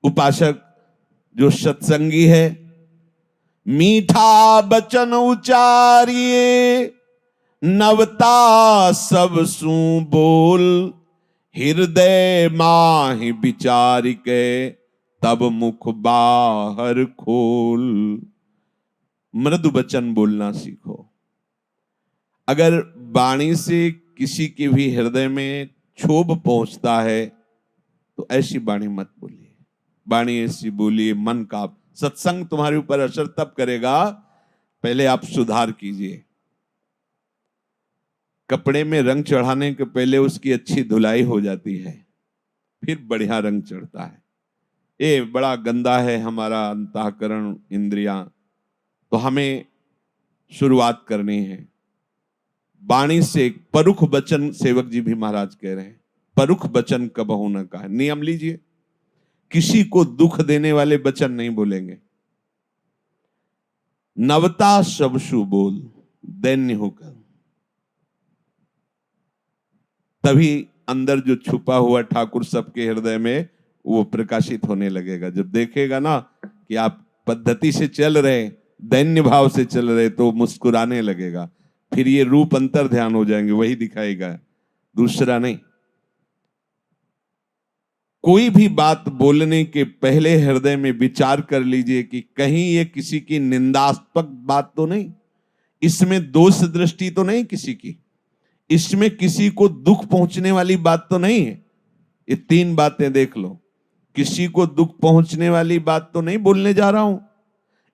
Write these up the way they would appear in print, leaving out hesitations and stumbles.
उपासक जो सत्संगी है, मीठा बचन उचारिए, नवता सब सू बोल, हृदय माहि विचार के, तब मुख बाहर खोल। मृदु वचन बोलना सीखो। अगर वाणी से किसी के भी हृदय में क्षोभ पहुंचता है तो ऐसी वाणी मत बोलिए। वाणी ऐसी बोलिए मन का। सत्संग तुम्हारे ऊपर असर तब करेगा, पहले आप सुधार कीजिए। कपड़े में रंग चढ़ाने के पहले उसकी अच्छी धुलाई हो जाती है, फिर बढ़िया रंग चढ़ता है। ये बड़ा गंदा है हमारा अंतःकरण, इंद्रियां। तो हमें शुरुआत करनी है वाणी से। परुख वचन, सेवक जी भी महाराज कह रहे हैं, परुख वचन कबहु न कहा। नियम लीजिए, किसी को दुख देने वाले वचन नहीं बोलेंगे। नवता सबसु बोल, दैन्य होकर। तभी अंदर जो छुपा हुआ ठाकुर सबके हृदय में वो प्रकाशित होने लगेगा। जब देखेगा ना कि आप पद्धति से चल रहे, दैन्य भाव से चल रहे, तो मुस्कुराने लगेगा। फिर ये रूप अंतर ध्यान हो जाएंगे, वही दिखाएगा, दूसरा नहीं। कोई भी बात बोलने के पहले हृदय में विचार कर लीजिए कि कहीं ये किसी की निंदास्पद बात तो नहीं, इसमें दोष दृष्टि तो नहीं किसी की, इसमें किसी को दुख पहुंचने वाली बात तो नहीं है। ये तीन बातें देख लो। किसी को दुख पहुंचने वाली बात तो नहीं बोलने जा रहा हूं,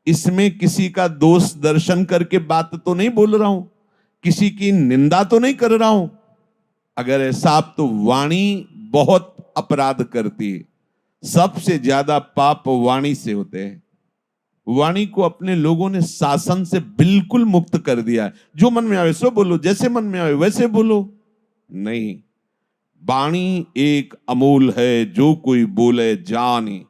इसमें किसी का दोष दर्शन करके बात तो नहीं बोल रहा हूं, किसी की निंदा तो नहीं कर रहा हूं। अगर ऐसा आप, तो वाणी बहुत अपराध करती है। सबसे ज्यादा पाप वाणी से होते हैं। वाणी को अपने लोगों ने शासन से बिल्कुल मुक्त कर दिया है। जो मन में आवे सो बोलो, जैसे मन में आवे वैसे बोलो। नहीं, वाणी एक अमूल है, जो कोई बोले जानी,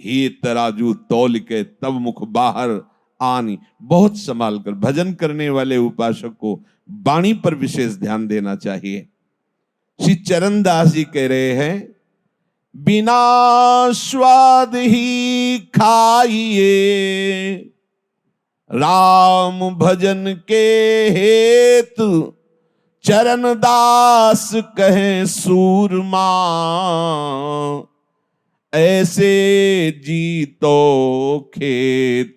ही तराजू तौल के तब मुख बाहर आनी। बहुत संभाल कर भजन करने वाले उपासक को वाणी पर विशेष ध्यान देना चाहिए। श्री चरणदास जी कह रहे हैं, बिना स्वाद ही खाइए, राम भजन के हेतु, चरणदास कहे सूरमा, ऐसे जीतो खेत।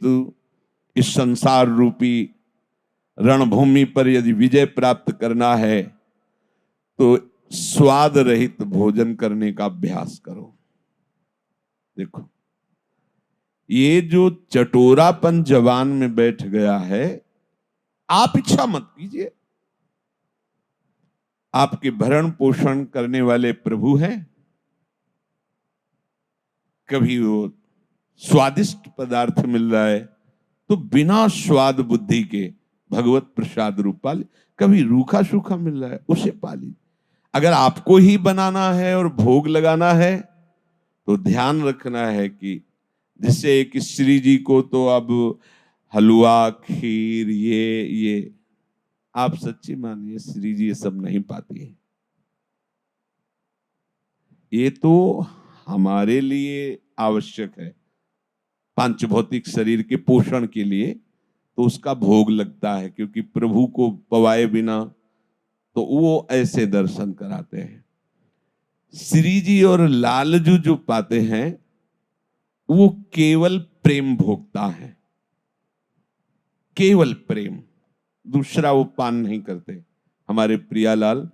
इस संसार रूपी रणभूमि पर यदि विजय प्राप्त करना है तो स्वाद रहित भोजन करने का अभ्यास करो। देखो, ये जो चटोरापन जवान में बैठ गया है, आप इच्छा मत कीजिए। आपके भरण पोषण करने वाले प्रभु हैं। कभी वो स्वादिष्ट पदार्थ मिल रहा है तो बिना स्वाद बुद्धि के भगवत प्रसाद रूप पा ली। कभी रूखा सूखा मिल रहा है, उसे पा ली। अगर आपको ही बनाना है और भोग लगाना है तो ध्यान रखना है कि जैसे एक श्री जी को तो अब हलवा, खीर, ये आप सच्ची मानिए श्री जी ये सब नहीं पाती है। ये तो हमारे लिए आवश्यक है, पांच भौतिक शरीर के पोषण के लिए, तो उसका भोग लगता है। क्योंकि प्रभु को पवाए बिना तो वो ऐसे दर्शन कराते हैं। श्री जी और लालजू जो पाते हैं वो केवल प्रेम भोगता है, केवल प्रेम, दूसरा वो पान नहीं करते। हमारे प्रियालाल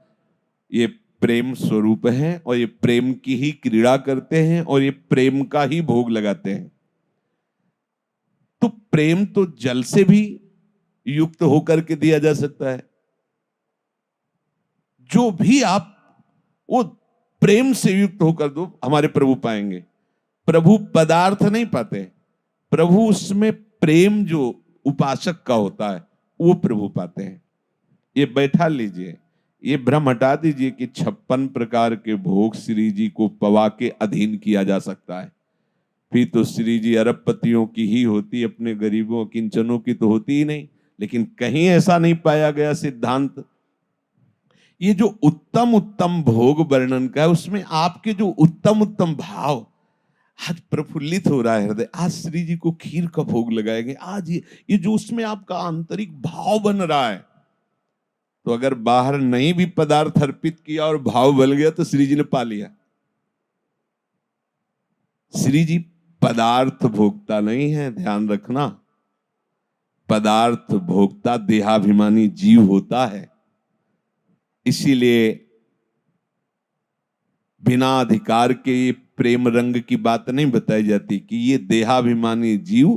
ये प्रेम स्वरूप है और ये प्रेम की ही क्रीड़ा करते हैं और ये प्रेम का ही भोग लगाते हैं। तो प्रेम तो जल से भी युक्त होकर के दिया जा सकता है। जो भी आप वो प्रेम से युक्त होकर दो, हमारे प्रभु पाएंगे। प्रभु पदार्थ नहीं पाते, प्रभु उसमें प्रेम जो उपासक का होता है वो प्रभु पाते हैं। ये बैठा लीजिए, ये भ्रम हटा दीजिए कि 56 प्रकार के भोग श्री जी को पवा के अधीन किया जा सकता है। फिर तो श्री जी अरबपतियों की ही होती, अपने गरीबों किंचनों की तो होती ही नहीं। लेकिन कहीं ऐसा नहीं पाया गया सिद्धांत। ये जो उत्तम उत्तम भोग वर्णन का है उसमें आपके जो उत्तम उत्तम भाव, आज प्रफुल्लित हो रहा है हृदय, आज श्री जी को खीर का भोग लगाएंगे, आज ये जो उसमें आपका आंतरिक भाव बन रहा है। तो अगर बाहर नहीं भी पदार्थ अर्पित किया और भाव बल गया तो श्री जी ने पा लिया। श्री जी पदार्थ भोगता नहीं है, ध्यान रखना। पदार्थ भोगता देहाभिमानी जीव होता है। इसीलिए बिना अधिकार के ये प्रेम रंग की बात नहीं बताई जाती कि ये देहाभिमानी जीव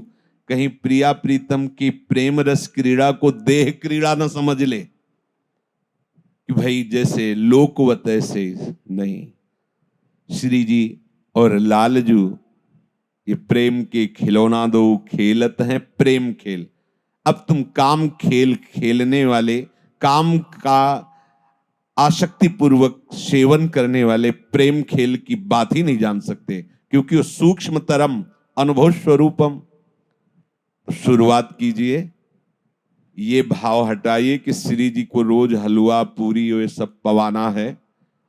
कहीं प्रिया प्रीतम की प्रेम रस क्रीड़ा को देह क्रीड़ा न समझ ले कि भाई जैसे लोकवत ऐसे नहीं। श्री जी और लालजू ये प्रेम के खिलौना दो खेलत हैं प्रेम खेल। अब तुम काम खेल खेलने वाले, काम का आसक्ति पूर्वक सेवन करने वाले प्रेम खेल की बात ही नहीं जान सकते, क्योंकि वो सूक्ष्मतरम अनुभव स्वरूपम। शुरुआत कीजिए, ये भाव हटाइए कि श्री जी को रोज हलवा पूरी ये सब पवाना है।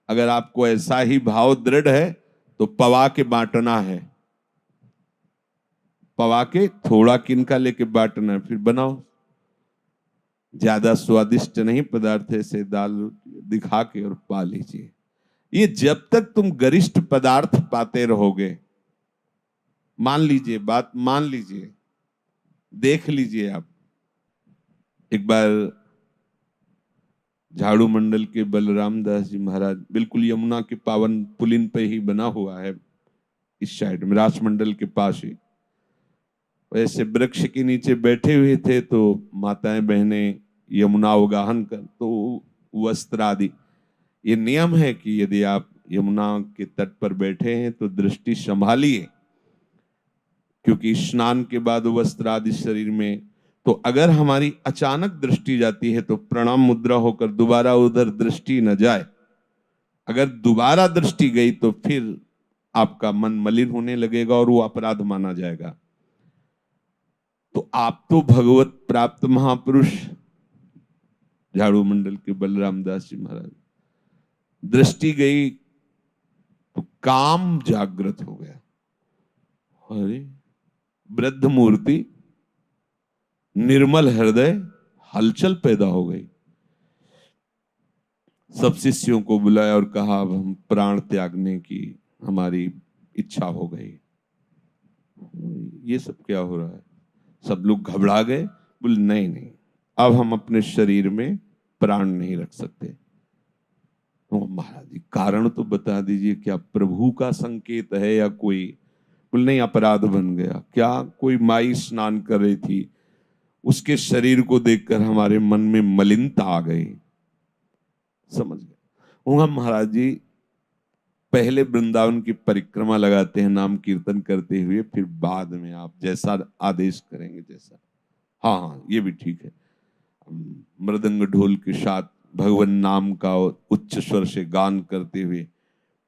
अगर आपको ऐसा ही भाव दृढ़ है तो पवा के बांटना है, पवा के थोड़ा किनका लेके बांटना है, फिर बनाओ। ज्यादा स्वादिष्ट नहीं पदार्थ से दाल दिखा के और पा लीजिए। ये जब तक तुम गरिष्ठ पदार्थ पाते रहोगे, मान लीजिए, बात मान लीजिए, देख लीजिए आप। एक बार झाड़ू मंडल के बलराम दास जी महाराज, बिल्कुल यमुना के पावन पुलिन पे ही बना हुआ है, इस साइड में रास मंडल के पास ही, वैसे वृक्ष के नीचे बैठे हुए थे। तो माताएं बहनें यमुना अवगाहन कर, तो वस्त्र आदि, ये नियम है कि यदि आप यमुना के तट पर बैठे हैं तो दृष्टि संभालिए, क्योंकि स्नान के बाद वस्त्र आदि शरीर में, तो अगर हमारी अचानक दृष्टि जाती है तो प्रणाम मुद्रा होकर दोबारा उधर दृष्टि न जाए। अगर दोबारा दृष्टि गई तो फिर आपका मन मलिन होने लगेगा और वो अपराध माना जाएगा। तो आप तो भगवत प्राप्त महापुरुष झाड़ू मंडल के बलराम दास जी महाराज, दृष्टि गई तो काम जागृत हो गया। अरे वृद्ध मूर्ति, निर्मल हृदय, हलचल पैदा हो गई। सब शिष्यों को बुलाया और कहा अब हम प्राण त्यागने की हमारी इच्छा हो गई। ये सब क्या हो रहा है? सब लोग घबरा गए, बोले नहीं नहीं, अब हम अपने शरीर में प्राण नहीं रख सकते। तो महाराज जी कारण तो बता दीजिए, क्या प्रभु का संकेत है या कोई? बोले नहीं, अपराध बन गया। क्या? कोई माई स्नान कर रही थी, उसके शरीर को देखकर हमारे मन में मलिनता आ गई। समझ गए? महाराज जी पहले वृंदावन की परिक्रमा लगाते हैं नाम कीर्तन करते हुए, फिर बाद में आप जैसा आदेश करेंगे जैसा। हाँ हाँ, ये भी ठीक है। मृदंग ढोल के साथ भगवान नाम का उच्च स्वर से गान करते हुए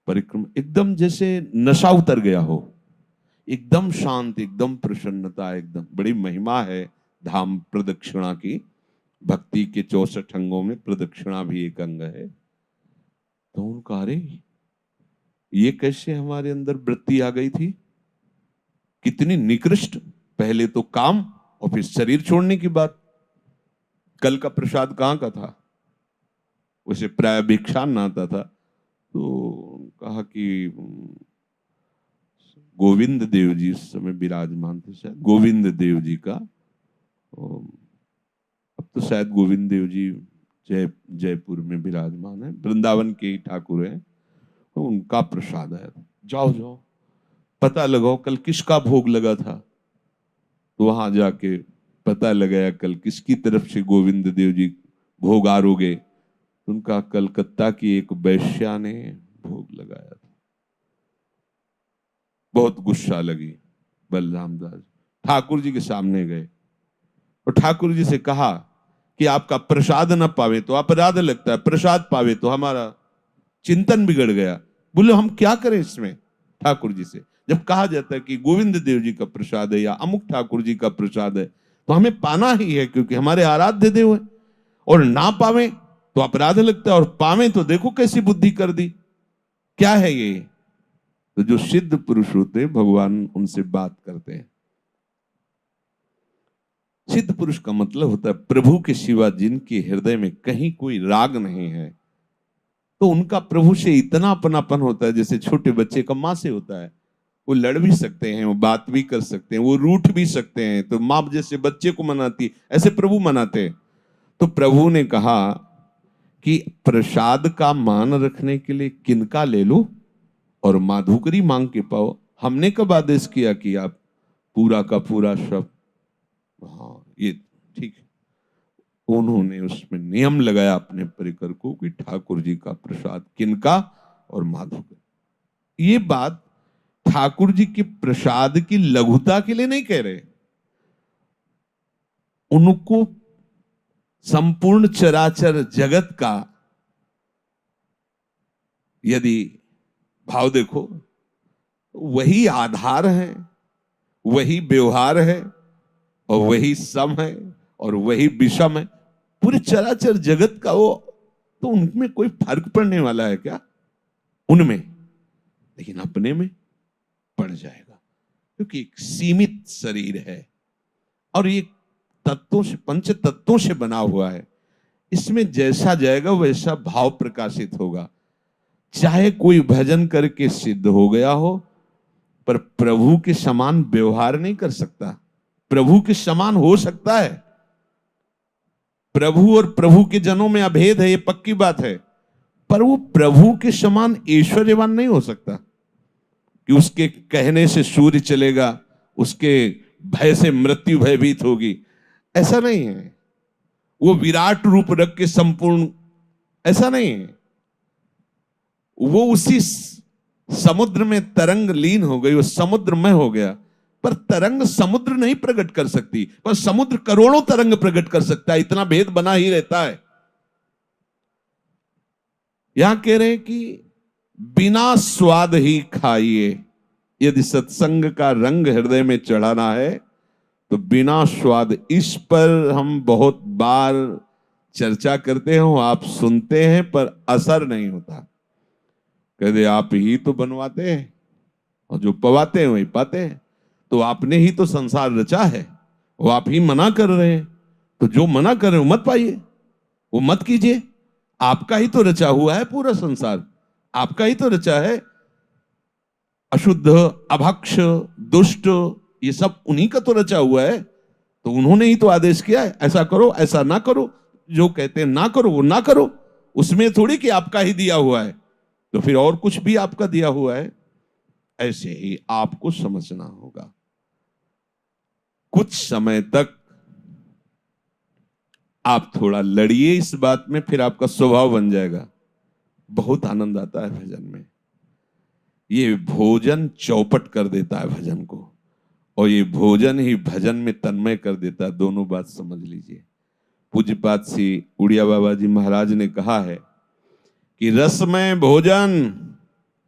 परिक्रमा, एकदम जैसे नशा उतर गया हो, एकदम शांत, एकदम प्रसन्नता, एकदम बड़ी महिमा है धाम प्रदक्षिणा की। भक्ति के 64 अंगों में प्रदक्षिणा भी एक अंग है। तो उनका अरे ये कैसे हमारे अंदर वृत्ति आ गई थी, कितनी निकृष्ट। पहले तो काम और फिर शरीर छोड़ने की बात। कल का प्रसाद कहाँ का था? उसे प्राय भिक्षान आता था। तो कहा कि गोविंद देव जी इस समय विराजमान थे, शायद गोविंद देव जी का, अब तो शायद गोविंद देव जी जयपुर में विराजमान है, वृंदावन के ही ठाकुर हैं। तो उनका प्रसाद है, जाओ जाओ पता लगाओ कल किसका भोग लगा था। तो वहां जाके पता लगाया कल किसकी तरफ से गोविंद देव जी भोग आरोगे। उनका कलकत्ता की एक वैश्या ने भोग लगाया था। बहुत गुस्सा लगी बलराम दास, ठाकुर जी के सामने गए और ठाकुर जी से कहा कि आपका प्रसाद न पावे तो अपराध लगता है, प्रसाद पावे तो हमारा चिंतन बिगड़ गया। बोले हम क्या करें इसमें? ठाकुर जी से जब कहा जाता है कि गोविंद देव जी का प्रसाद है या अमुक ठाकुर जी का प्रसाद है, तो हमें पाना ही है क्योंकि हमारे आराध्य देव है, और ना पावे तो अपराध लगता है, और पावे तो देखो कैसी बुद्धि कर दी। क्या है ये? तो जो सिद्ध पुरुष होते हैं भगवान उनसे बात करते हैं। सिद्ध पुरुष का मतलब होता है प्रभु के सिवा जिनके हृदय में कहीं कोई राग नहीं है, तो उनका प्रभु से इतना अपनापन होता है जैसे छोटे बच्चे का माँ से होता है। वो लड़ भी सकते हैं, वो बात भी कर सकते हैं, वो रूठ भी सकते हैं। तो माँ जैसे बच्चे को मनाती ऐसे प्रभु मनाते हैं। तो प्रभु ने कहा कि प्रसाद का मान रखने के लिए किनका ले लो और माधुकरी मांग के पाओ। हमने कब आदेश किया कि आप पूरा का पूरा शब्द, हाँ ये ठीक है। उन्होंने उसमें नियम लगाया अपने परिकर को कि ठाकुर जी का प्रसाद किनका और माधुकरी। ये बात ठाकुर जी के प्रसाद की लघुता के लिए नहीं कह रहे, उनको संपूर्ण चराचर जगत का यदि भाव देखो, वही आधार है, वही व्यवहार है और वही सम है और वही विषम है। पूरे चराचर जगत का वो, तो उनमें कोई फर्क पड़ने वाला है क्या? उनमें, लेकिन अपने में पड़ जाएगा, क्योंकि एक सीमित शरीर है और ये तत्वों से, पंच तत्वों से बना हुआ है। इसमें जैसा जाएगा वैसा भाव प्रकाशित होगा। चाहे कोई भजन करके सिद्ध हो गया हो, पर प्रभु के समान व्यवहार नहीं कर सकता। प्रभु के समान हो सकता है, प्रभु और प्रभु के जनों में अभेद है, ये पक्की बात है, पर वो प्रभु के समान ऐश्वर्यवान नहीं हो सकता कि उसके कहने से सूर्य चलेगा, उसके भय से मृत्यु भयभीत होगी। ऐसा नहीं है। वो विराट रूप रख के संपूर्ण, ऐसा नहीं है। वो उसी समुद्र में तरंग लीन हो गई, वो समुद्र में हो गया, पर तरंग समुद्र नहीं प्रकट कर सकती, पर समुद्र करोड़ों तरंग प्रकट कर सकता है। इतना भेद बना ही रहता है। यहां कह रहे हैं कि बिना स्वाद ही खाइए। यदि सत्संग का रंग हृदय में चढ़ाना है तो बिना स्वाद, इस पर हम बहुत बार चर्चा करते हो, आप सुनते हैं पर असर नहीं होता। कहते आप ही तो बनवाते हैं और जो पवाते हैं वही पाते हैं। तो आपने ही तो संसार रचा है, वो आप ही मना कर रहे हैं, तो जो मना कर रहे हो मत पाइए, वो मत कीजिए। आपका ही तो रचा हुआ है पूरा संसार, आपका ही तो रचा है। अशुद्ध, अभक्ष, दुष्ट, ये सब उन्हीं का तो रचा हुआ है। तो उन्होंने ही तो आदेश किया है, ऐसा करो, ऐसा ना करो। जो कहते हैं ना करो वो ना करो, उसमें थोड़ी कि आपका ही दिया हुआ है, तो फिर और कुछ भी आपका दिया हुआ है। ऐसे ही आपको समझना होगा। कुछ समय तक आप थोड़ा लड़िए इस बात में, फिर आपका स्वभाव बन जाएगा। बहुत आनंद आता है भजन में। ये भोजन चौपट कर देता है भजन को, और ये भोजन ही भजन में तन्मय कर देता है। दोनों बात समझ लीजिए। पूज्यपाद श्री उड़िया बाबा जी महाराज ने कहा है कि रसमय भोजन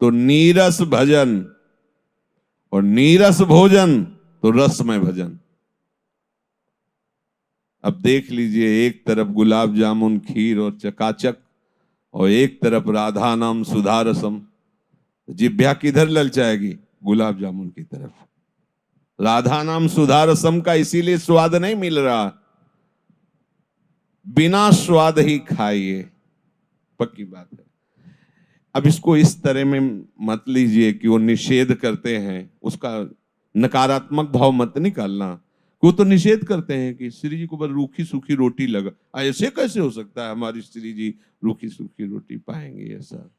तो नीरस भजन, और नीरस भोजन तो रसमय भजन। अब देख लीजिए, एक तरफ गुलाब जामुन, खीर और चकाचक, और एक तरफ राधा नाम सुधा रसम। जिह्वा किधर ललचाएगी? गुलाब जामुन की तरफ। राधा नाम सुधा रसम का इसीलिए स्वाद नहीं मिल रहा। बिना स्वाद ही खाइए, पक्की बात है। अब इसको इस तरह में मत लीजिए कि वो निषेध करते हैं, उसका नकारात्मक भाव मत निकालना। वो तो निषेध करते हैं कि श्री जी को बस रूखी सूखी रोटी लगा। ऐसे कैसे हो सकता है हमारी श्री जी रूखी सूखी रोटी पाएंगे? ऐसा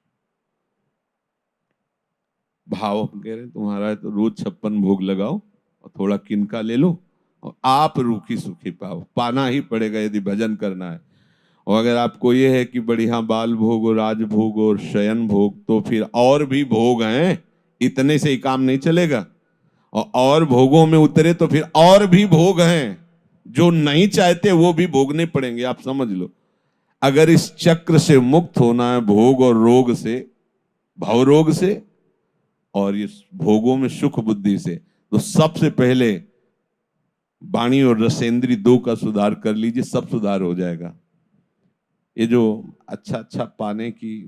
भाव हम कह रहे हैं तुम्हारा है तो रोज 56 भोग लगाओ और थोड़ा किनका ले लो और आप रूखी सूखी पाओ। पाना ही पड़ेगा यदि भजन करना है। और अगर आपको ये है कि बढ़िया बाल भोग और राजभोग और शयन भोग, तो फिर और भी भोग हैं, इतने से ही काम नहीं चलेगा। और भोगों में उतरे तो फिर और भी भोग हैं जो नहीं चाहते, वो भी भोगने पड़ेंगे। आप समझ लो, अगर इस चक्र से मुक्त होना है, भोग और रोग से, भव रोग से और इस भोगों में सुख बुद्धि से, तो सबसे पहले वाणी और रसेंद्री दो का सुधार कर लीजिए, सब सुधार हो जाएगा। ये जो अच्छा अच्छा पाने की,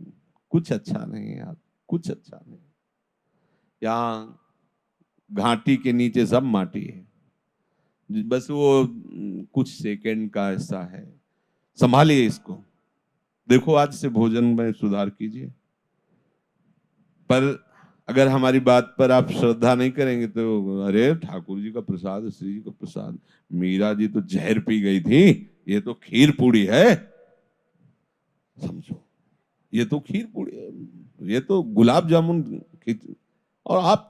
कुछ अच्छा नहीं यार, कुछ अच्छा नहीं। यहाँ घाटी के नीचे सब माटी है, बस वो कुछ सेकंड का ऐसा है। संभालिए इसको। देखो आज से भोजन में सुधार कीजिए। पर अगर हमारी बात पर आप श्रद्धा नहीं करेंगे तो अरे ठाकुर जी का प्रसाद, श्री जी का प्रसाद, मीरा जी तो जहर पी गई थी, ये तो खीर पूड़ी है। समझो, ये तो खीर पूड़ी है, ये तो गुलाब जामुन और आप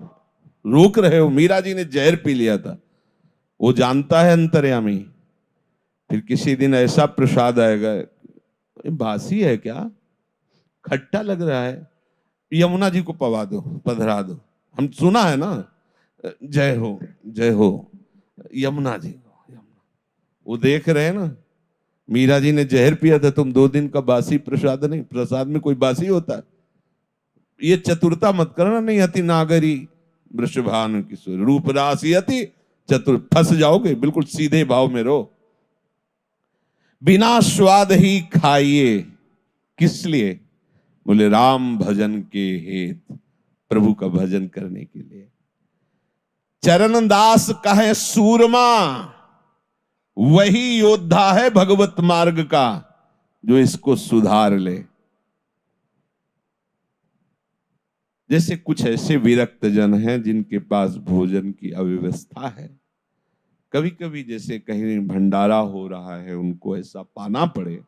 रोक रहे हो। मीरा जी ने जहर पी लिया था, वो जानता है अंतर्यामी। फिर किसी दिन ऐसा प्रसाद आएगा, ये बासी है क्या, खट्टा लग रहा है, यमुना जी को पवा दो, पधरा दो। हम सुना है ना, जय हो जय हो यमुना जी। वो देख रहे हैं ना, मीरा जी ने जहर पिया था, तुम 2 दिन का बासी प्रसाद, नहीं प्रसाद में कोई बासी होता है। ये चतुरता मत करना, नहीं अति नागरी वृषभानु किशोर रूप राशि अति चतुर, फंस जाओगे। बिल्कुल सीधे भाव में रहो। बिना स्वाद ही खाइए, किस लिए? बोले राम भजन के हेत, प्रभु का भजन करने के लिए। चरण दास कहे सूरमा, वही योद्धा है भगवत मार्ग का, जो इसको सुधार ले। जैसे कुछ ऐसे विरक्त जन हैं जिनके पास भोजन की अव्यवस्था है, कभी कभी जैसे कहीं भंडारा हो रहा है, उनको ऐसा पाना पड़े,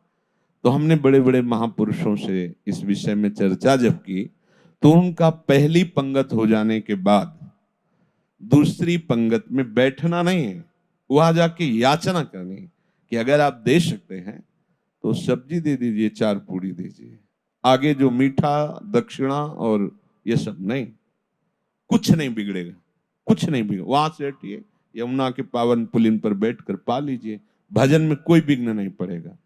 तो हमने बड़े बड़े महापुरुषों से इस विषय में चर्चा जब की, तो उनका पहली पंगत हो जाने के बाद दूसरी पंगत में बैठना नहीं है, वहां जाके याचना करनी कि अगर आप दे सकते हैं तो सब्जी दे दीजिए, 4 पूड़ी दीजिए, आगे जो मीठा दक्षिणा और ये सब नहीं, कुछ नहीं बिगड़ेगा, कुछ नहीं बिगड़ेगा। वहां से हटिए, यमुना के पावन पुलिन पर बैठकर पा लीजिए, भजन में कोई विघ्न नहीं पड़ेगा।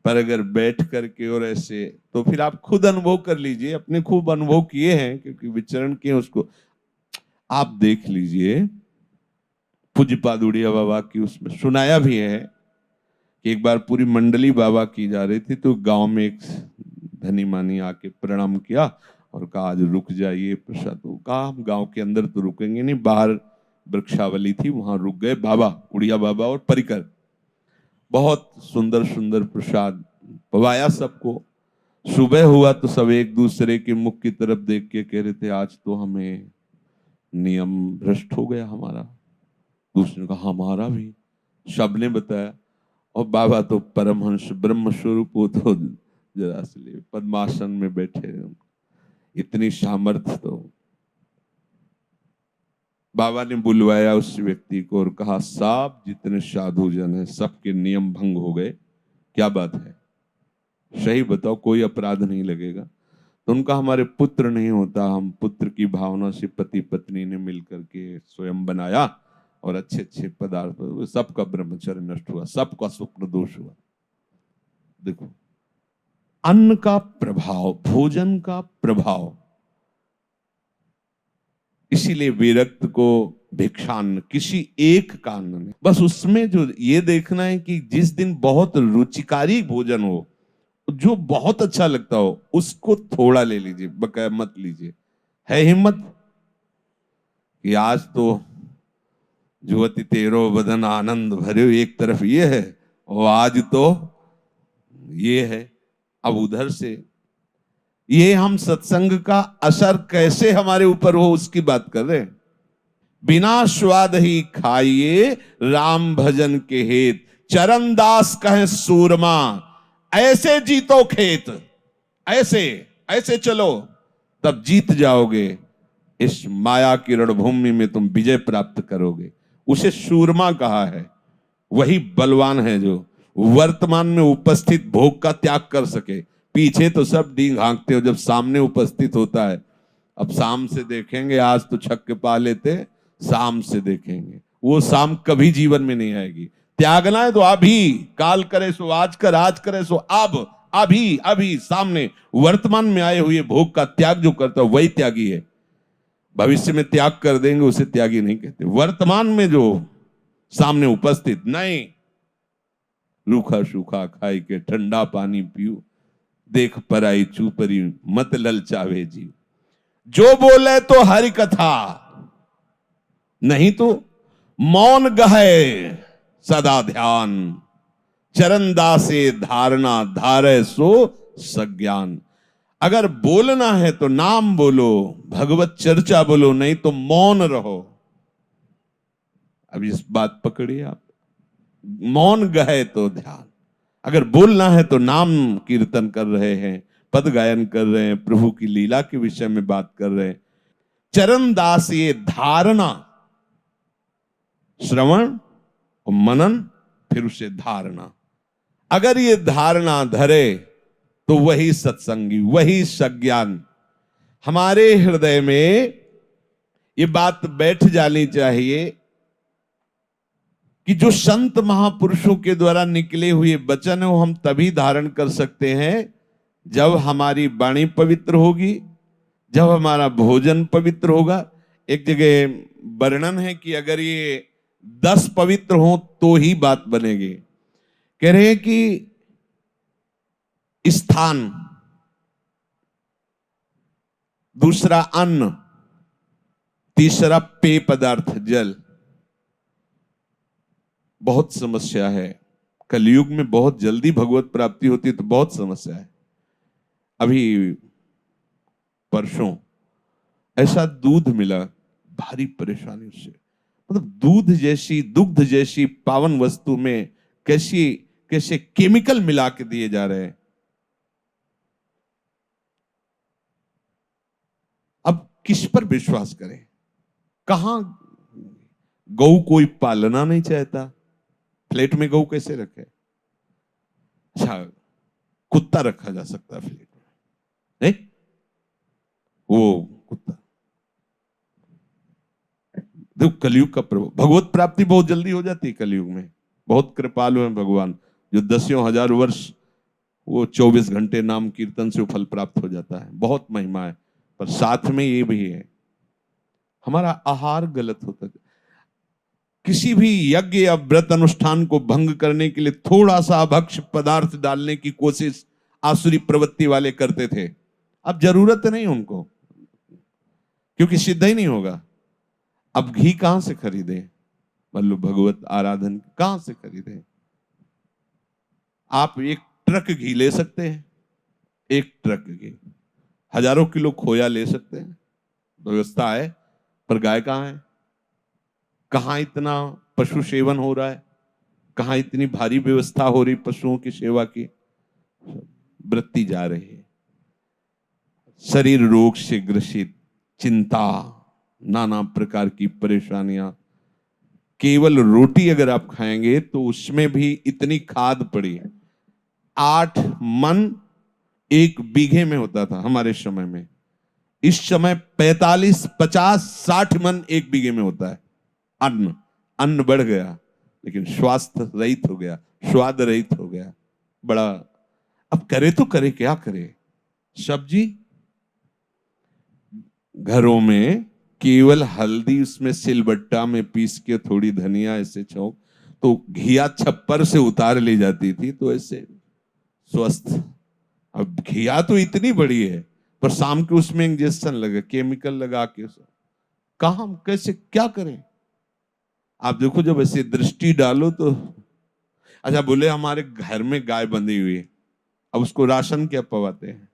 पर अगर बैठ करके और ऐसे, तो फिर आप खुद अनुभव कर लीजिए, अपने खूब अनुभव किए हैं क्योंकि विचरण किए, उसको आप देख लीजिए। पूज्यपाद उड़िया बाबा की उसमें सुनाया भी है कि एक बार पूरी मंडली बाबा की जा रही थी, तो गांव में एक धनी मानी आके प्रणाम किया और कहा आज रुक जाइए प्रसाद। तो कहा हम गांव के अंदर तो रुकेंगे नहीं, बाहर वृक्षावली थी वहां रुक गए। बाबा उड़िया बाबा और परिकर, बहुत सुंदर सुंदर प्रसाद पवाया सबको। सुबह हुआ तो सब एक दूसरे के मुख की तरफ देख के कह रहे थे आज तो हमें नियम भ्रष्ट हो गया हमारा। दूसरे ने कहा हमारा भी, सबने बताया। और बाबा तो परमहंस ब्रह्म स्वरूप, वो तो जरा से पद्मासन में बैठे, इतनी सामर्थ्य। तो बाबा ने बुलवाया उस व्यक्ति को और कहा साहब जितने साधु जन हैं सबके नियम भंग हो गए, क्या बात है, सही बताओ, कोई अपराध नहीं लगेगा। तो उनका हमारे पुत्र नहीं होता, हम पुत्र की भावना से पति पत्नी ने मिलकर के स्वयं बनाया और अच्छे अच्छे पदार्थ, सबका ब्रह्मचर्य नष्ट हुआ, सबका स्वप्न दोष हुआ। देखो अन्न का प्रभाव, भोजन का प्रभाव। इसीलिए विरक्त को भिक्षान्न, किसी एक का अन्न नहीं, बस उसमें जो ये देखना है कि जिस दिन बहुत रुचिकारी भोजन हो, जो बहुत अच्छा लगता हो, उसको थोड़ा ले लीजिए, बकाया मत लीजिए। है हिम्मत कि आज तो जुवती तेरो बदन आनंद भरे, एक तरफ ये है और आज तो ये है। अब उधर से ये हम सत्संग का असर कैसे हमारे ऊपर हो उसकी बात कर रहे हैं। बिना स्वाद ही खाइए राम भजन के हेत, चरण दास कहे सूरमा, ऐसे जीतो खेत, ऐसे ऐसे चलो तब जीत जाओगे, इस माया की रणभूमि में तुम विजय प्राप्त करोगे। उसे सूरमा कहा है, वही बलवान है जो वर्तमान में उपस्थित भोग का त्याग कर सके। पीछे तो सब डींग हाँकते हो, जब सामने उपस्थित होता है, अब शाम से देखेंगे, आज तो छक्के पा लेते, शाम से देखेंगे, वो शाम कभी जीवन में नहीं आएगी। त्यागना है तो अभी, काल करे सो आज कर, आज करे सो अब, अभी अभी सामने वर्तमान में आए हुए भोग का त्याग जो करता है वही त्यागी है। भविष्य में त्याग कर देंगे उसे त्यागी नहीं कहते। वर्तमान में जो सामने उपस्थित नहीं, रूखा सूखा खाई के ठंडा पानी पियो, देख पराई चूपरी मत ललचावे जीव। जो बोले तो हरि कथा, नहीं तो मौन गहे सदा ध्यान, चरण दासे धारणा धारे सो सज्ञान। अगर बोलना है तो नाम बोलो, भगवत चर्चा बोलो, नहीं तो मौन रहो। अब इस बात पकड़िए आप, मौन गए तो ध्यान। अगर बोलना है तो नाम कीर्तन कर रहे हैं, पद गायन कर रहे हैं, प्रभु की लीला के विषय में बात कर रहे हैं। चरण दास ये धारणा, श्रवण और मनन, फिर उसे धारणा। अगर ये धारणा धरे तो वही सत्संगी, वही सज्ञान। हमारे हृदय में ये बात बैठ जानी चाहिए कि जो संत महापुरुषों के द्वारा निकले हुए वचन है वो हम तभी धारण कर सकते हैं जब हमारी वाणी पवित्र होगी, जब हमारा भोजन पवित्र होगा। एक जगह वर्णन है कि अगर ये 10 पवित्र हो तो ही बात बनेगी। कह रहे हैं कि स्थान, दूसरा अन्न, तीसरा पेय पदार्थ जल। बहुत समस्या है कलयुग में, बहुत जल्दी भगवत प्राप्ति होती है तो बहुत समस्या है। अभी परसों ऐसा दूध मिला, भारी परेशानी उससे। मतलब दूध जैसी, दुग्ध जैसी पावन वस्तु में कैसे केमिकल मिला के दिए जा रहे हैं। अब किस पर विश्वास करें? कहां? गौ कोई पालना नहीं चाहता, फ्लैट में गौ कैसे रखे? अच्छा, कुत्ता रखा जा सकता है फ्लैट में, नहीं? वो कुत्ता, देखो कलयुग का प्रभाव। भगवत प्राप्ति बहुत जल्दी हो जाती है कलयुग में, बहुत कृपालु है भगवान। जो 10,000 वर्ष वो 24 घंटे नाम कीर्तन से फल प्राप्त हो जाता है, बहुत महिमा है। पर साथ में ये भी है, हमारा आहार गलत होता है। किसी भी यज्ञ या व्रत अनुष्ठान को भंग करने के लिए थोड़ा सा अभक्ष पदार्थ डालने की कोशिश आसुरी प्रवृत्ति वाले करते थे। अब जरूरत नहीं उनको, क्योंकि सिद्ध ही नहीं होगा। अब घी कहां से खरीदे? मतलब भगवत आराधन कहां से खरीदे? आप एक ट्रक घी ले सकते हैं, एक ट्रक घी। हजारों किलो खोया ले सकते हैं, व्यवस्था है। पर गाय कहां है? कहां इतना पशु सेवन हो रहा है? कहां इतनी भारी व्यवस्था हो रही पशुओं की सेवा की? वृत्ति जा रही है। शरीर रोग से ग्रसित, चिंता, नाना प्रकार की परेशानियां। केवल रोटी अगर आप खाएंगे तो उसमें भी इतनी खाद पड़ी। 8 मन 1 बीघे में होता था हमारे समय में। इस समय 45, 50, 60 मन 1 बीघे में होता है। अन्न बढ़ गया, लेकिन स्वास्थ्य रहित हो गया, स्वाद रहित हो गया। बड़ा, अब करे तो करे क्या करे? सब्जी घरों में केवल हल्दी उसमें सिलबट्टा में पीस के, थोड़ी धनिया ऐसे छौंक, तो घिया छप्पर से उतार ली जाती थी, तो ऐसे स्वस्थ। अब घिया तो इतनी बड़ी है, पर शाम के उसमें इंजेक्शन लगा, केमिकल लगा के। कहां, कैसे, क्या करें? आप देखो, जब ऐसे दृष्टि डालो तो। अच्छा, बोले हमारे घर में गाय बंधी हुई है, अब उसको राशन क्या पवाते हैं?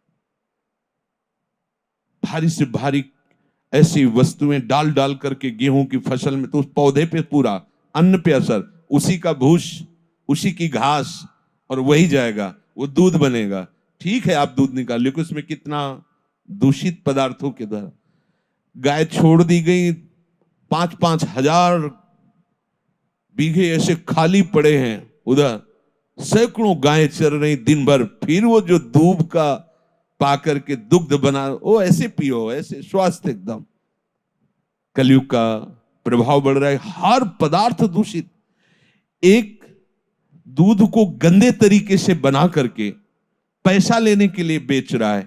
भारी से भारी ऐसी वस्तुएं डाल डाल करके गेहूं की फसल में, तो उस पौधे पे पूरा अन्न पे असर, उसी का भूस, उसी की घास, और वही जाएगा, वो दूध बनेगा। ठीक है, आप दूध निकाल, लेकिन उसमें कितना दूषित पदार्थों के द्वारा गाय छोड़ दी गई। 5-5 हजार बीघे ऐसे खाली पड़े हैं, उधर सैकड़ों गायें चर रही दिन भर। फिर वो जो दूध का पा करके दुग्ध बना, वो ऐसे पियो, ऐसे स्वास्थ्य एकदम। कलयुग का प्रभाव बढ़ रहा है, हर पदार्थ दूषित। एक दूध को गंदे तरीके से बना करके पैसा लेने के लिए बेच रहा है,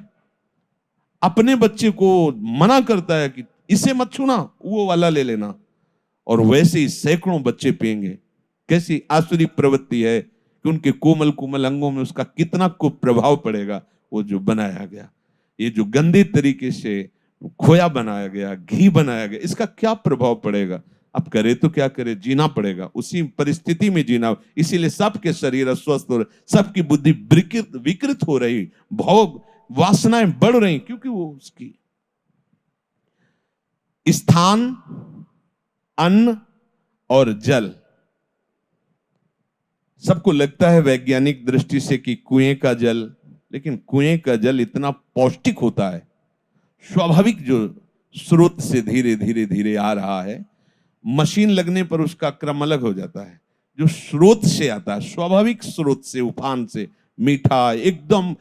अपने बच्चे को मना करता है कि इसे मत छूना, वो वाला ले लेना, और वैसे ही सैकड़ों बच्चे पिएंगे। कैसी आसुरी प्रवृत्ति है कि उनके कोमल कोमल अंगों में उसका कितना कुप्रभाव पड़ेगा, वो जो बनाया गया। ये जो गंदे तरीके से खोया बनाया गया, घी बनाया गया, इसका क्या प्रभाव पड़ेगा? अब करे तो क्या करे, जीना पड़ेगा, उसी परिस्थिति में जीना। इसीलिए सबके शरीर अस्वस्थ हो रहे, सबकी बुद्धि विकृत विकृत हो रही, भोग वासनाएं बढ़ रही, क्योंकि वो उसकी स्थान, अन्न और जल। सबको लगता है वैज्ञानिक दृष्टि से कि कुएं का जल, लेकिन कुएं का जल इतना पौष्टिक होता है, स्वाभाविक जो स्रोत से धीरे धीरे धीरे आ रहा है, मशीन लगने पर उसका क्रम अलग हो जाता है। जो स्रोत से आता है, स्वाभाविक स्रोत से, उफान से, मीठा एकदम।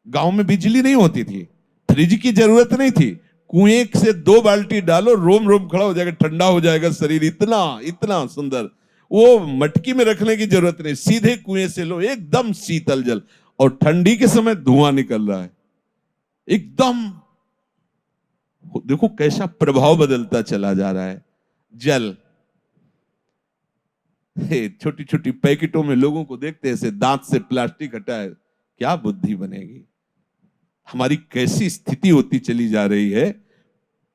गांव में बिजली नहीं होती थी, फ्रिज की जरूरत नहीं थी, कुएं से 2 बाल्टी डालो, रोम रोम खड़ा हो जाएगा, ठंडा हो जाएगा शरीर, इतना इतना सुंदर। वो मटकी में रखने की जरूरत नहीं, सीधे कुएं से लो, एकदम शीतल जल। और ठंडी के समय धुआं निकल रहा है, एकदम। देखो कैसा प्रभाव बदलता चला जा रहा है। जल छोटी छोटी पैकेटों में लोगों को देखते हैं, ऐसे दांत से प्लास्टिक हटाए, क्या बुद्धि बनेगी? हमारी कैसी स्थिति होती चली जा रही है।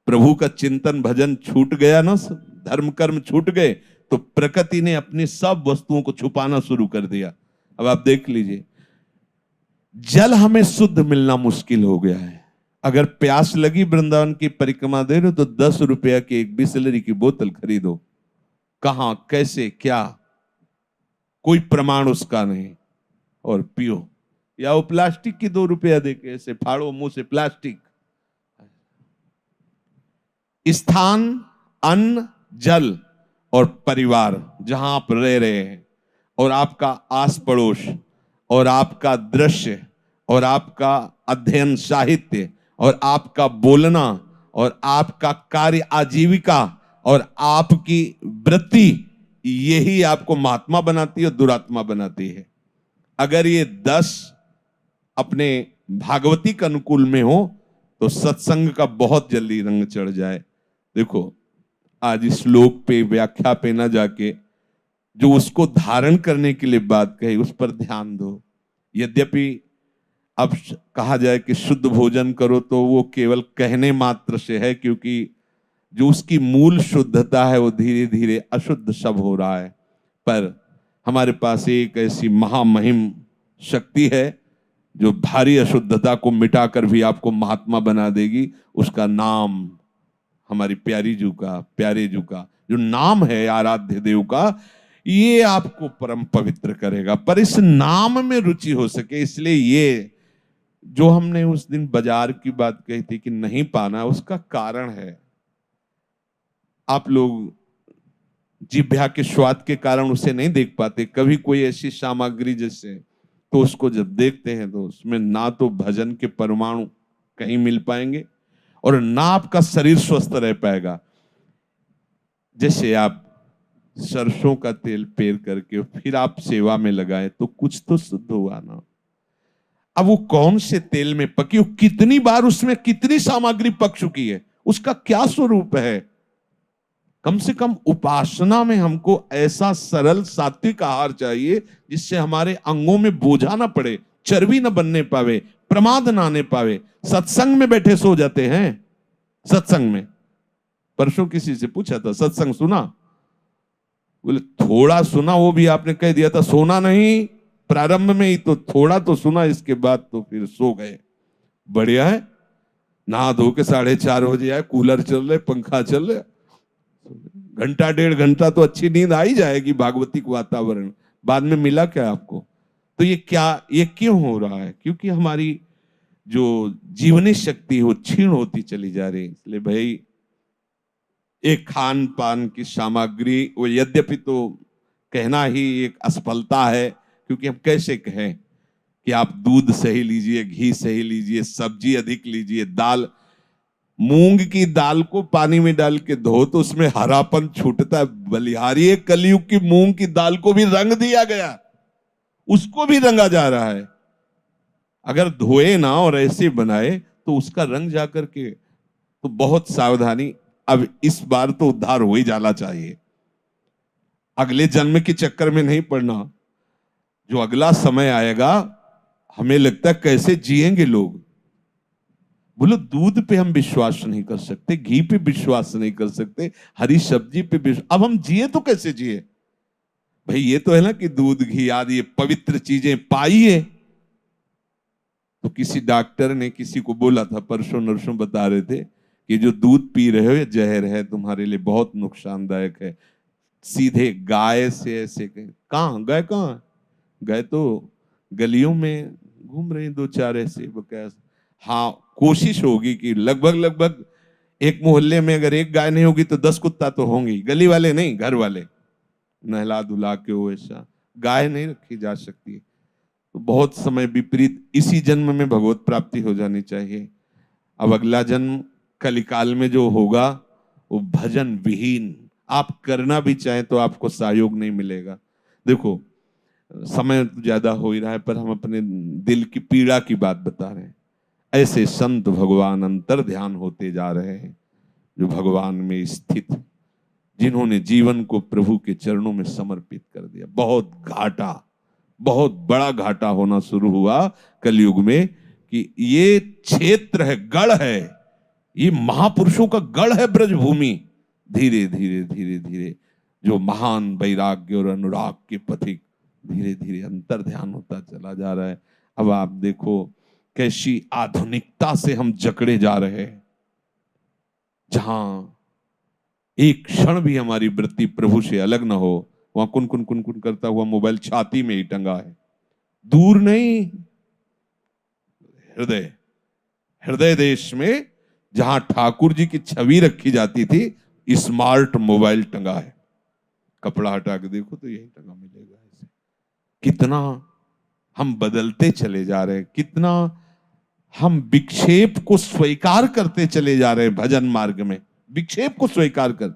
प्रभु का चिंतन भजन छूट गया ना, धर्म कर्म छूट गए, तो प्रकृति ने अपनी सब वस्तुओं को छुपाना शुरू कर दिया। अब आप देख लीजिए, जल हमें शुद्ध मिलना मुश्किल हो गया है। अगर प्यास लगी, वृंदावन की परिक्रमा दे रहे हो, तो 10 रुपया की एक बिसलरी की बोतल खरीदो। कहां, कैसे, क्या, कोई प्रमाण उसका नहीं, और पियो। या वो प्लास्टिक की 2 रुपया देके ऐसे फाड़ो मुंह से प्लास्टिक। स्थान, अन्न, जल और परिवार, जहां आप रह रहे हैं, और आपका आस पड़ोस, और आपका दृश्य, और आपका अध्ययन साहित्य, और आपका बोलना, और आपका कार्य आजीविका, और आपकी वृत्ति, यही आपको महात्मा बनाती है और दुरात्मा बनाती है। अगर ये 10 अपने भागवती के अनुकूल में हो, तो सत्संग का बहुत जल्दी रंग चढ़ जाए। देखो, आज इस श्लोक पे, व्याख्या पे ना जाके, जो उसको धारण करने के लिए बात कही, उस पर ध्यान दो। यद्यपि अब कहा जाए कि शुद्ध भोजन करो, तो वो केवल कहने मात्र से है, क्योंकि जो उसकी मूल शुद्धता है, वो धीरे धीरे अशुद्ध सब हो रहा है। पर हमारे पास एक ऐसी महामहिम शक्ति है, जो भारी अशुद्धता को मिटाकर भी आपको महात्मा बना देगी। उसका नाम, हमारी प्यारी जू का, प्यारे जू का जो नाम है, आराध्य देव का, ये आपको परम पवित्र करेगा। पर इस नाम में रुचि हो सके, इसलिए ये जो हमने उस दिन बाजार की बात कही थी कि नहीं पाना, उसका कारण है, आप लोग जिह्वा के स्वाद के कारण उसे नहीं देख पाते। कभी कोई ऐसी सामग्री जैसे, तो उसको जब देखते हैं, तो उसमें ना तो भजन के परमाणु कहीं मिल पाएंगे, और ना आपका शरीर स्वस्थ रह पाएगा। जैसे आप सरसों का तेल पेर करके फिर आप सेवा में लगाए, तो कुछ तो शुद्ध हुआ ना। अब वो कौन से तेल में पकी हो, कितनी बार उसमें कितनी सामग्री पक चुकी है, उसका क्या स्वरूप है। कम से कम उपासना में हमको ऐसा सरल सात्विक आहार चाहिए, जिससे हमारे अंगों में बोझा ना पड़े, चर्बी ना बनने पावे, प्रमाद ना आने पावे। सत्संग में बैठे सो जाते हैं। सत्संग में परसों किसी से पूछा था, सत्संग सुना? बोले थोड़ा सुना, वो भी आपने कह दिया था सोना नहीं, प्रारंभ में ही तो थोड़ा तो सुना, इसके बाद तो फिर सो गए। बढ़िया है, नहा धो के 4:30 बजे आए, कूलर चल रहे, पंखा चल रहे, घंटा 1.5 घंटा तो अच्छी नींद आ ही जाएगी, भागवतिक वातावरण। बाद में मिला क्या आपको? तो ये क्या, ये क्यों हो रहा है? क्योंकि हमारी जो जीवनी शक्ति वो क्षीण होती चली जा रही है। इसलिए भाई, एक खान पान की सामग्री, वो यद्यपि तो कहना ही एक असफलता है, क्योंकि हम कैसे कहें कि आप दूध सही लीजिए, घी सही लीजिए, सब्जी अधिक लीजिए, दाल, मूंग की दाल को पानी में डाल के धो तो उसमें हरापन छूटता है। बलिहारी कलयुग की मूंग की दाल को भी रंग दिया गया, उसको भी रंगा जा रहा है। अगर धोए ना और ऐसे बनाए, तो उसका रंग जाकर के, तो बहुत सावधानी। अब इस बार तो उद्धार हो ही जाना चाहिए, अगले जन्म के चक्कर में नहीं पड़ना। जो अगला समय आएगा, हमें लगता है कैसे जिएंगे लोग। बोलो दूध पे हम विश्वास नहीं कर सकते, घी पे विश्वास नहीं कर सकते, हरी सब्जी पे विश्वास, अब हम जिए तो कैसे जिए भाई? ये तो है ना कि दूध घी आदि ये पवित्र चीजें पाइए। तो किसी डॉक्टर ने किसी को बोला था, परसों नरसों बता रहे थे कि जो दूध पी रहे हो ये जहर है, तुम्हारे लिए बहुत नुकसानदायक है। सीधे गाय से ऐसे कहाँ गाय, कहाँ गाय तो गलियों में घूम रही दो चार ऐसे बकैस। हाँ, कोशिश होगी कि लगभग लगभग एक मोहल्ले में अगर एक गाय नहीं होगी तो 10 कुत्ता तो होंगी, गली वाले नहीं, घर वाले नहला धुला के वो ऐसा। गाय नहीं रखी जा सकती। तो बहुत समय विपरीत, इसी जन्म में भगवत प्राप्ति हो जानी चाहिए। अब अगला जन्म कलिकाल में जो होगा वो भजन विहीन, आप करना भी चाहें तो आपको सहयोग नहीं मिलेगा। देखो समय तो ज्यादा हो ही रहा है, पर हम अपने दिल की पीड़ा की बात बता रहे हैं। ऐसे संत भगवान अंतर ध्यान होते जा रहे हैं, जो भगवान में स्थित, जिन्होंने जीवन को प्रभु के चरणों में समर्पित कर दिया। बहुत घाटा, बहुत बड़ा घाटा होना शुरू हुआ कलयुग में कि ये क्षेत्र है, गढ़ है, ये महापुरुषों का गढ़ है ब्रजभूमि। धीरे धीरे धीरे धीरे जो महान वैराग्य और अनुराग के पथिक, धीरे धीरे अंतर ध्यान होता चला जा रहा है। अब आप देखो कैसी आधुनिकता से हम जकड़े जा रहे हैं, जहां एक क्षण भी हमारी वृत्ति प्रभु से अलग ना हो, वहां कुन कुन कुन कुन करता हुआ मोबाइल छाती में ही टंगा है, दूर नहीं, हृदय, हृदय देश में जहां ठाकुर जी की छवि रखी जाती थी, स्मार्ट मोबाइल टंगा है। कपड़ा हटा के देखो तो यही टंगा मिलेगा। ऐसे कितना हम बदलते चले जा रहे हैं, कितना हम विक्षेप को स्वीकार करते चले जा रहे हैं। भजन मार्ग में विक्षेप को स्वीकार कर,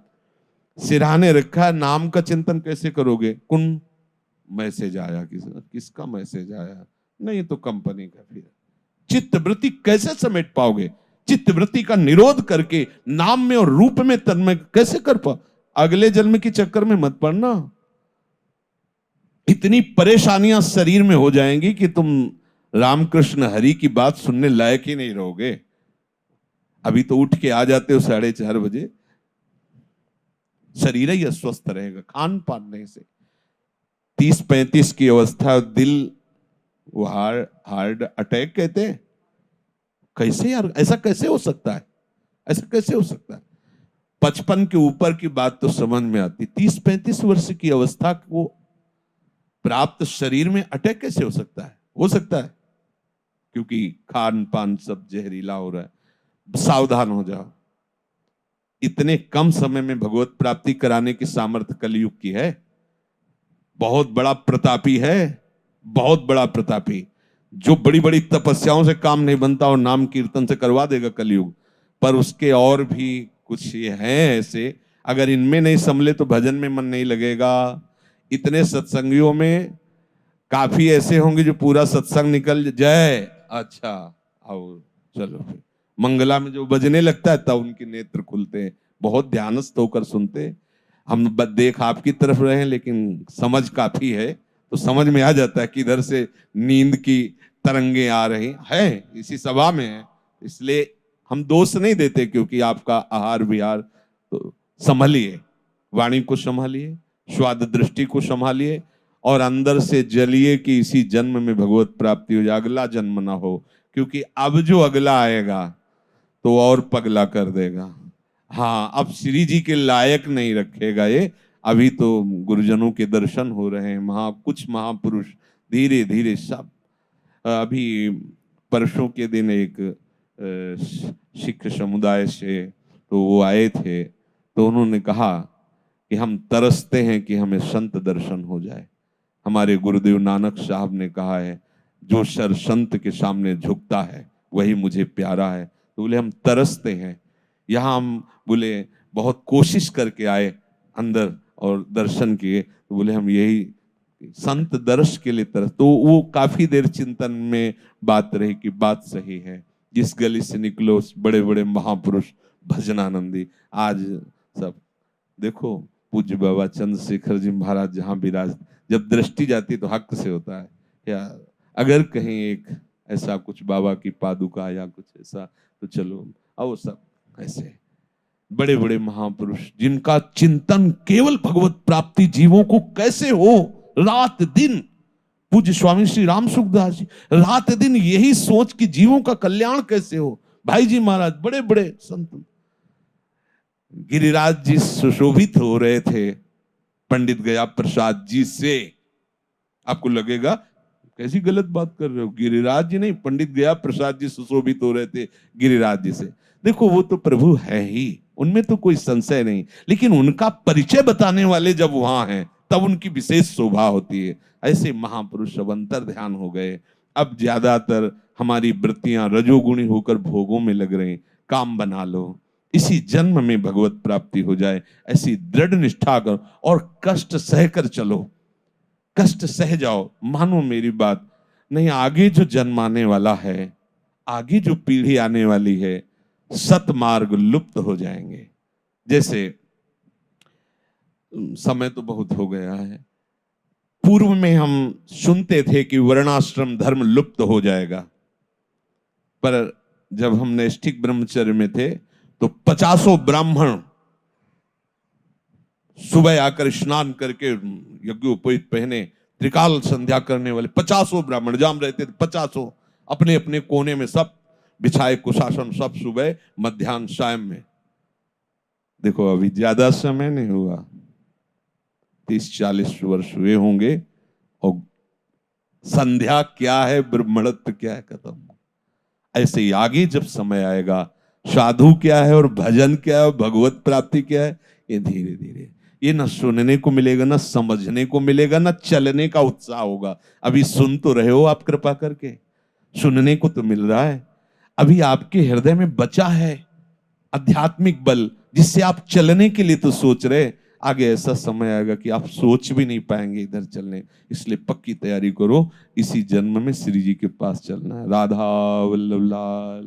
सिरहाने रखा है, नाम का चिंतन कैसे करोगे? कुन मैसेज आया, किसका मैसेज आया? नहीं तो कंपनी का। फिर चित्तवृत्ति कैसे समेट पाओगे? चित्तवृत्ति का निरोध करके नाम में और रूप में तन्मय कैसे कर पाओ? अगले जन्म के चक्कर में मत पड़ना। इतनी परेशानियां शरीर में हो जाएंगी कि तुम रामकृष्ण हरि की बात सुनने लायक ही नहीं रहोगे। अभी तो उठ के आ जाते हो 4:30 बजे, शरीर ही अस्वस्थ रहेगा खान पान नहीं से। 30-35 की अवस्था, दिल वो हार्ट अटैक कहते हैं। कैसे यार, ऐसा कैसे हो सकता है? ऐसा कैसे हो सकता है? 55 के ऊपर की बात तो समझ में आती, 30-35 वर्ष की अवस्था को प्राप्त शरीर में अटैक कैसे हो सकता है? हो सकता है क्योंकि खान पान सब जहरीला हो रहा है। सावधान हो जाओ। इतने कम समय में भगवत प्राप्ति कराने की सामर्थ्य कलयुग की है। बहुत बड़ा प्रतापी है, बहुत बड़ा प्रतापी, जो बड़ी बड़ी तपस्याओं से काम नहीं बनता और नाम कीर्तन से करवा देगा कलयुग। पर उसके और भी कुछ ये हैं ऐसे, अगर इनमें नहीं संभले तो भजन में मन नहीं लगेगा। इतने सत्संगियों में काफी ऐसे होंगे जो पूरा सत्संग निकल जाए, अच्छा आओ चलो, मंगला में जो बजने लगता है तब उनके नेत्र खुलते हैं, बहुत ध्यानस्थ होकर सुनते। हम देख आपकी तरफ रहे हैं, लेकिन समझ काफी है, तो समझ में आ जाता है कि इधर से नींद की तरंगे आ रही है, इसी सभा में है। इसलिए हम दोष नहीं देते, क्योंकि आपका आहार विहार तो संभालिए, वाणी को संभालिए, स्वाद दृष्टि को संभालिए, और अंदर से जलिए कि इसी जन्म में भगवत प्राप्ति हो जाए, अगला जन्म ना हो। क्योंकि अब जो अगला आएगा तो और पगला कर देगा। हाँ, अब श्री जी के लायक नहीं रखेगा ये। अभी तो गुरुजनों के दर्शन हो रहे हैं, कुछ महापुरुष धीरे धीरे सब। अभी परसों के दिन एक सिख समुदाय से तो वो आए थे, तो उन्होंने कहा कि हम तरसते हैं कि हमें संत दर्शन हो जाए। हमारे गुरुदेव नानक साहब ने कहा है, जो सर संत के सामने झुकता है वही मुझे प्यारा है। तो बोले हम तरसते हैं। यहाँ हम बोले बहुत कोशिश करके आए अंदर और दर्शन किए, तो बोले हम यही संत दर्श के लिए तरस। तो वो काफी देर चिंतन में बात रही कि बात सही है, जिस गली से निकलो बड़े बड़े महापुरुष भजनानंदी। आज सब देखो, पूज्य बाबा चंद्रशेखर जी महाराज जहां विराज, जब दृष्टि जाती तो हक से होता है। या अगर कहीं एक ऐसा कुछ बाबा की पादुका या कुछ ऐसा, तो चलो आओ सब ऐसे बड़े बड़े महापुरुष जिनका चिंतन केवल भगवत प्राप्ति जीवों को कैसे हो, रात दिन पूज्य स्वामी श्री राम सुखदास जी रात दिन यही सोच कि जीवों का कल्याण कैसे हो। भाई जी महाराज बड़े बड़े संत, गिरिराज जी सुशोभित हो रहे थे पंडित गया प्रसाद जी से। आपको लगेगा कैसी गलत बात कर रहे हो, गिरिराज जी नहीं, पंडित गया प्रसाद जी सुशोभित हो रहे थे गिरिराज जी से। देखो वो तो प्रभु है ही, उनमें तो कोई संशय नहीं, लेकिन उनका परिचय बताने वाले जब वहां हैं तब उनकी विशेष शोभा होती है। ऐसे महापुरुष अब अंतर ध्यान हो गए। अब ज्यादातर हमारी वृत्तियां रजोगुणी होकर भोगों में लग रही। काम बना लो, इसी जन्म में भगवत प्राप्ति हो जाए, ऐसी दृढ़ निष्ठा करो और कष्ट सहकर चलो, कष्ट सह जाओ। मानो मेरी बात, नहीं आगे जो जन्म आने वाला है, आगे जो पीढ़ी आने वाली है, सतमार्ग लुप्त हो जाएंगे। जैसे समय तो बहुत हो गया है, पूर्व में हम सुनते थे कि वर्णाश्रम धर्म लुप्त हो जाएगा, पर जब हम नैष्ठिक ब्रह्मचर्य में थे तो 50 ब्राह्मण सुबह आकर स्नान करके यज्ञोपवीत पहने त्रिकाल संध्या करने वाले 50 ब्राह्मण जाम रहते थे। 50 अपने अपने कोने में सब बिछाए कुशासन, सब सुबह मध्याह्न सायं में। देखो अभी ज्यादा समय नहीं हुआ, 30-40 वर्ष हुए होंगे और संध्या क्या है, ब्राह्मणत्व क्या है, खत्म। ऐसे ही आगे जब समय आएगा, साधु क्या है और भजन क्या है और भगवत प्राप्ति क्या है, ये धीरे धीरे ये न सुनने को मिलेगा, न समझने को मिलेगा, न चलने का उत्साह होगा। अभी सुन तो रहे हो आप कृपा करके, सुनने को तो मिल रहा है। अभी आपके हृदय में बचा है आध्यात्मिक बल, जिससे आप चलने के लिए तो सोच रहे। आगे ऐसा समय आएगा कि आप सोच भी नहीं पाएंगे इधर चलने। इसलिए पक्की तैयारी करो, इसी जन्म में श्री जी के पास चलना है। राधा वल्लभ लाल।